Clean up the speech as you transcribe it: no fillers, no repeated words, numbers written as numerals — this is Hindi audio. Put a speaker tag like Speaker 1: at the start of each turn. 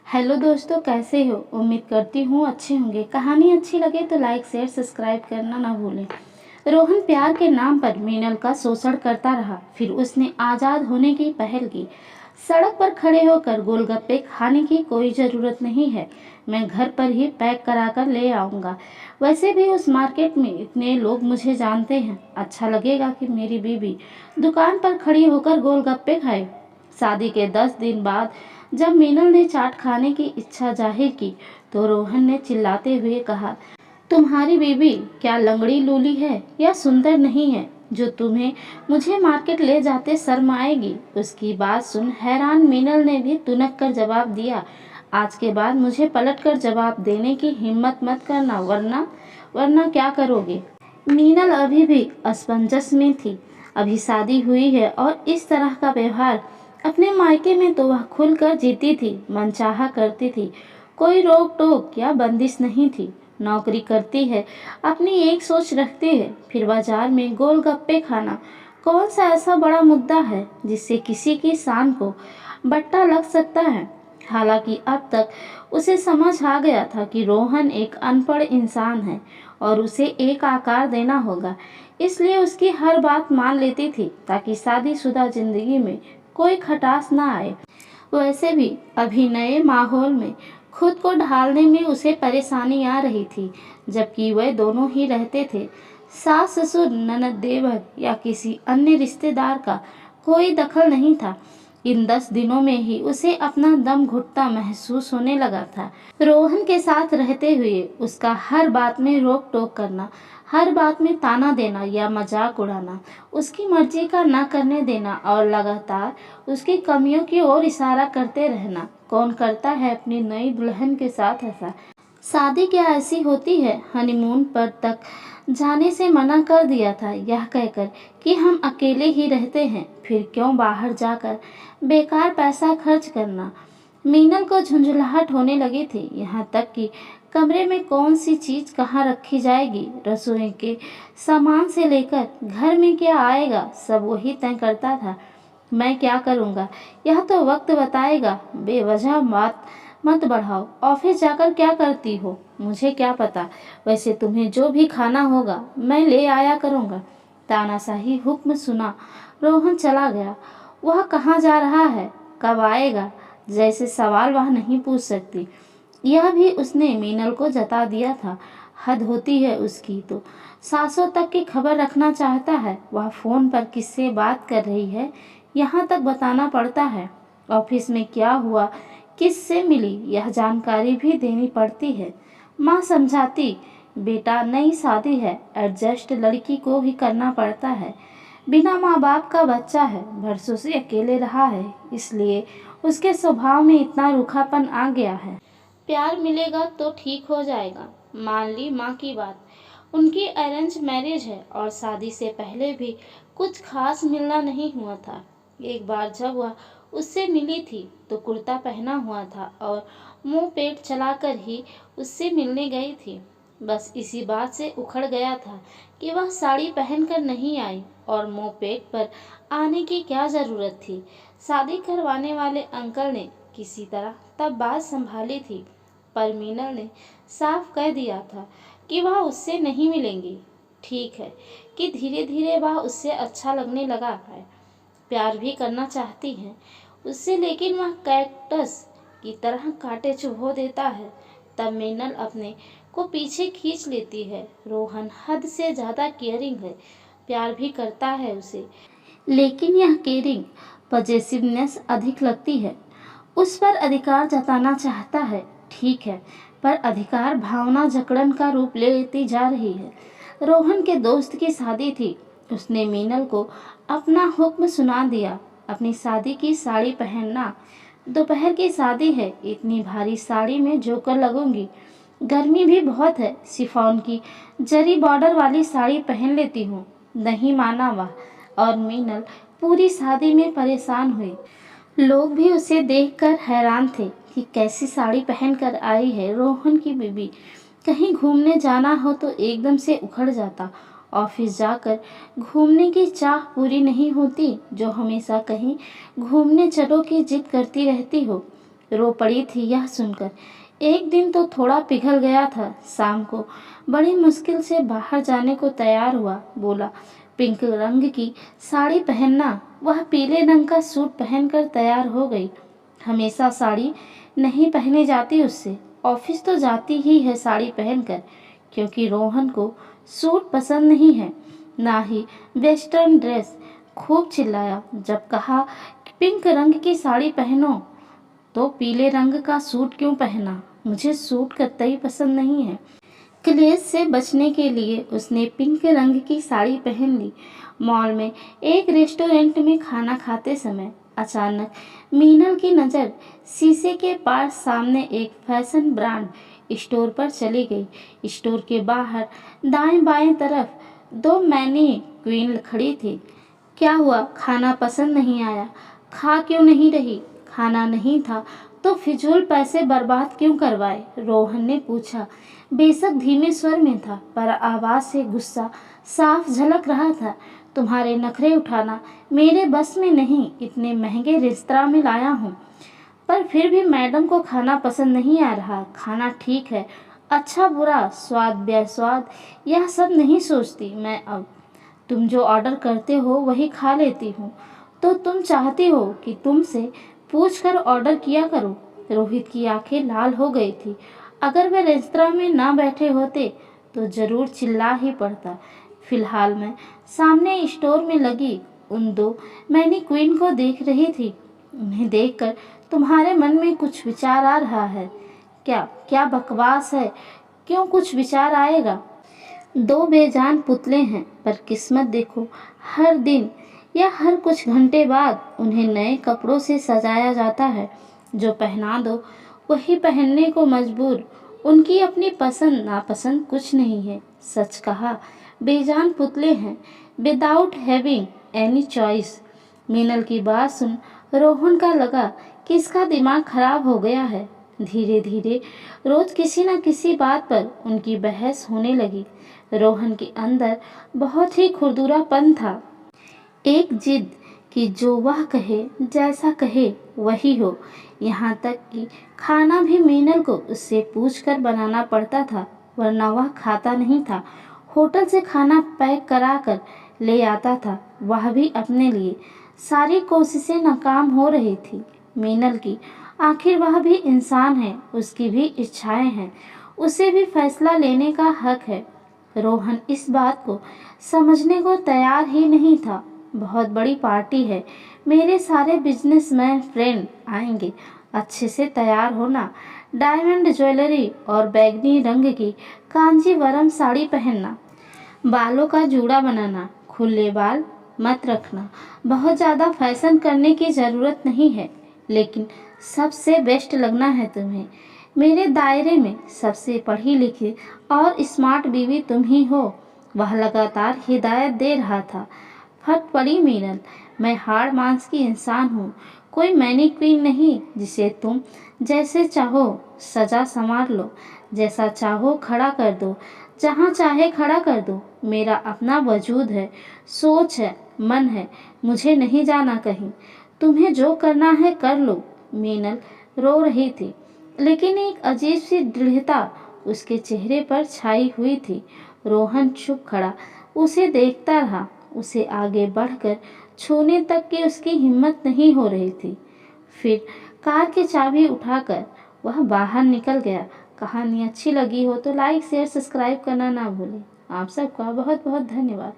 Speaker 1: हेलो दोस्तों, कैसे हो? उम्मीद करती हूँ अच्छे होंगे। कहानी अच्छी लगे तो लाइक शेयर सब्सक्राइब करना ना भूलें। रोहन प्यार के नाम पर मीनल का शोषण करता रहा। फिर उसने आज़ाद होने की पहल की। सड़क पर खड़े होकर गोलगप्पे खाने की कोई ज़रूरत नहीं है, मैं घर पर ही पैक करा कर ले आऊँगा। वैसे भी उस मार्केट में इतने लोग मुझे जानते हैं, अच्छा लगेगा कि मेरी बीवी दुकान पर खड़ी होकर गोलगप्पे खाए। शादी के 10 दिन बाद जब मीनल ने चाट खाने की इच्छा जाहिर की तो रोहन ने चिल्लाते हुए कहा, तुम्हारी बीवी क्या लंगड़ी लूली है या सुंदर नहीं है जो तुम्हें मुझे मार्केट ले जाते शर्म आएगी। उसकी बात सुन हैरान मीनल ने भी तुनक कर जवाब दिया, आज के बाद मुझे पलट कर जवाब देने की हिम्मत मत करना, वरना वरना क्या करोगे। मीनल अभी भी असमंजस में थी। अभी शादी हुई है और इस तरह का व्यवहार। अपने मायके में तो वह खुलकर जीती थी, मनचाहा करती थी, कोई रोक टोक या बंदिश नहीं थी। नौकरी करती है, अपनी एक सोच रखती है, फिर बाजार में गोलगप्पे खाना कौन सा ऐसा बड़ा मुद्दा है जिससे किसी की शान को बट्टा लग सकता है। हालांकि अब तक उसे समझ आ गया था कि रोहन एक अनपढ़ इंसान है और उसे एक आकार देना होगा, इसलिए उसकी हर बात मान लेती थी ताकि शादीशुदा जिंदगी में कोई खटास ना आए। वैसे भी अभी नए माहौल में खुद को ढालने में उसे परेशानी आ रही थी, जबकि वे दोनों ही रहते थे। सास ससुर, ननद, देवर या किसी अन्य रिश्तेदार का कोई दखल नहीं था। इन 10 दिनों में ही उसे अपना दम घुटता महसूस होने लगा था। रोहन के साथ रहते हुए उसका हर बात में रोक टोक करना, हर बात में ताना देना या मजाक उड़ाना, उसकी मर्जी का ना करने देना और लगातार उसकी कमियों की ओर इशारा करते रहना। कौन करता है अपनी नई दुल्हन के साथ ऐसा? शादी क्या ऐसी होती है? हनीमून पर तक जाने से मना कर दिया था, यह कहकर कि हम अकेले ही रहते हैं, फिर क्यों बाहर जाकर बेकार पैसा खर्च करना। मीनल को झुंझुलाहट होने लगी थी, यहाँ तक कि कमरे में कौन सी चीज़ कहाँ रखी जाएगी, रसोई के सामान से लेकर घर में क्या आएगा, सब वही तय करता था। मैं क्या करूँगा यह तो वक्त बताएगा। बेवजह बात मत बढ़ाओ। ऑफिस जाकर क्या करती हो मुझे क्या पता। वैसे तुम्हें जो भी खाना होगा मैं ले आया करूँगा। तानाशाही हुक्म सुना रोहन चला गया। वह कहाँ जा रहा है, कब आएगा, जैसे सवाल वह नहीं पूछ सकती। यह भी उसने मीनल को जता दिया था। हद होती है उसकी तो। सासों तक की खबर रखना चाहता है। वह फ़ोन पर किससे बात कर रही है यहाँ तक बताना पड़ता है। ऑफिस में क्या हुआ, किससे मिली, यह जानकारी भी देनी पड़ती है। माँ समझाती, बेटा नई शादी है, एडजस्ट लड़की को ही करना पड़ता है। बिना माँ बाप का बच्चा है, बरसों से अकेले रहा है, इसलिए उसके स्वभाव में इतना रूखापन आ गया है। प्यार मिलेगा तो ठीक हो जाएगा। मान ली माँ की बात। उनकी अरेंज मैरिज है और शादी से पहले भी कुछ खास मिलना नहीं हुआ था। एक बार जब वह उससे मिली थी तो कुर्ता पहना हुआ था और मुंह पेट चलाकर ही उससे मिलने गई थी। बस इसी बात से उखड़ गया था कि वह साड़ी पहनकर नहीं आई और मुंह पेट पर आने की क्या ज़रूरत थी। शादी करवाने वाले अंकल ने किसी तरह तब बात संभाली थी, पर मीनल ने साफ कह दिया था कि वह उससे नहीं मिलेंगी। ठीक है कि धीरे धीरे वह उससे अच्छा लगने लगा है, प्यार भी करना चाहती है उससे, लेकिन वह कैक्टस की तरह कांटे चुभो देता है। तब मीनल अपने को पीछे खींच लेती है। रोहन हद से ज़्यादा केयरिंग है, प्यार भी करता है उसे, लेकिन यह केयरिंग पजेसिवनेस अधिक लगती है। उस पर अधिकार जताना चाहता है, ठीक है, पर अधिकार भावना जकड़न का रूप ले लेती जा रही है। रोहन के दोस्त की शादी थी, उसने मीनल को अपना हुक्म सुना दिया, अपनी शादी की साड़ी पहनना। दोपहर की शादी है, इतनी भारी साड़ी में जोकर लगूंगी, गर्मी भी बहुत है, शिफॉन की जरी बॉर्डर वाली साड़ी पहन लेती हूँ। नहीं माना वह, और मीनल पूरी शादी में परेशान हुई। लोग भी उसे देखकर हैरान थे कि कैसी साड़ी पहनकर आई है रोहन की बीवी। कहीं घूमने जाना हो तो एकदम से उखड़ जाता। ऑफिस जाकर घूमने की चाह पूरी नहीं होती जो हमेशा कहीं घूमने चलो की जिद करती रहती हो। रो पड़ी थी यह सुनकर। एक दिन तो थोड़ा पिघल गया था। शाम को बड़ी मुश्किल से बाहर जाने को तैयार हुआ। बोला, पिंक रंग की साड़ी पहनना। वह पीले रंग का सूट पहनकर तैयार हो गई। हमेशा साड़ी नहीं पहने जाती उससे। ऑफिस तो जाती ही है साड़ी पहनकर, क्योंकि रोहन को सूट पसंद नहीं है, ना ही वेस्टर्न ड्रेस। खूब चिल्लाया जब कहा कि पिंक रंग की साड़ी पहनो तो पीले रंग का सूट क्यों पहना। मुझे सूट कतई पसंद नहीं है। क्लेश से बचने के लिए उसने पिंक रंग की साड़ी पहन ली। मॉल में एक रेस्टोरेंट में खाना खाते समय अचानक मीनल की नज़र शीशे के पास सामने एक फैशन ब्रांड स्टोर पर चली गई। स्टोर के बाहर दाएं बाएं तरफ दो मैनी क्वीन खड़ी थी। क्या हुआ, खाना पसंद नहीं आया? खा क्यों नहीं रही? खाना नहीं था तो फिजूल पैसे बर्बाद क्यों करवाए? रोहन ने पूछा। बेशक धीमे स्वर में था, पर आवाज़ से गुस्सा साफ झलक रहा था। तुम्हारे नखरे उठाना मेरे बस में नहीं। इतने महंगे रेस्तरां में लाया हूँ, पर फिर भी मैडम को खाना पसंद नहीं आ रहा। खाना ठीक है, अच्छा बुरा, स्वाद बेस्वाद, यह सब नहीं सोचती मैं अब। तुम जो ऑर्डर करते हो वही खा लेती हूँ। तो तुम चाहती हो कि तुमसे पूछकर ऑर्डर किया करो? रोहित की आंखें लाल हो गई थी। अगर वे रेस्तरां में ना बैठे होते तो जरूर चिल्ला ही पड़ता। फिलहाल मैं सामने स्टोर में लगी उन दो मैनीक्वीन को देख रही थी। उन्हें देखकर तुम्हारे मन में कुछ विचार आ रहा है क्या? क्या बकवास है, क्यों कुछ विचार आएगा? दो बेजान पुतले हैं, पर किस्मत देखो, हर दिन या हर कुछ घंटे बाद उन्हें नए कपड़ों से सजाया जाता है। जो पहना दो वही पहनने को मजबूर। उनकी अपनी पसंद नापसंद कुछ नहीं है। सच कहा, बेजान पुतले हैं, without having any choice. Meenal की बात सुन रोहन का लगा कि इसका दिमाग खराब हो गया है। धीरे धीरे रोज किसी न किसी बात पर उनकी बहस होने लगी। रोहन के अंदर बहुत ही खुरदुरापन था। एक जिद कि जो वह कहे, जैसा कहे वही हो। यहाँ तक कि खाना भी मीनल को उससे पूछकर बनाना पड़ता था, वरना वह खाता नहीं था। होटल से खाना पैक करा कर ले आता था, वह भी अपने लिए। सारी कोशिशें नाकाम हो रही थी मीनल की। आखिर वह भी इंसान है, उसकी भी इच्छाएं हैं, उसे भी फैसला लेने का हक है। रोहन इस बात को समझने को तैयार ही नहीं था। बहुत बड़ी पार्टी है, मेरे सारे बिजनेसमैन फ्रेंड आएंगे। अच्छे से तैयार होना, डायमंड ज्वेलरी और बैगनी रंग की कांजीवरम साड़ी पहनना, बालों का जूड़ा बनाना, खुले बाल मत रखना। बहुत ज़्यादा फैशन करने की ज़रूरत नहीं है, लेकिन सबसे बेस्ट लगना है तुम्हें। मेरे दायरे में सबसे पढ़ी लिखी और स्मार्ट बीवी तुम ही हो। वह लगातार हिदायत दे रहा था। फट पड़ी मीनल। मैं हाड़ मांस की इंसान हूँ, कोई मैनीक्वीन नहीं जिसे तुम जैसे चाहो सजा संवार लो, जैसा चाहो खड़ा कर दो, जहाँ चाहे खड़ा कर दो। मेरा अपना वजूद है, सोच है, मन है, मुझे नहीं जाना कहीं। तुम्हें जो करना है कर लो। मीनल रो रही थी, लेकिन एक अजीब सी दृढ़ता उसके चेहरे पर छाई हुई थी। रोहन चुप खड़ा उसे देखता रहा। उसे आगे बढ़कर छूने तक की उसकी हिम्मत नहीं हो रही थी। फिर कार की चाबी उठाकर वह बाहर निकल गया। कहानी अच्छी लगी हो तो लाइक शेयर सब्सक्राइब करना ना भूलें। आप सबका बहुत बहुत धन्यवाद।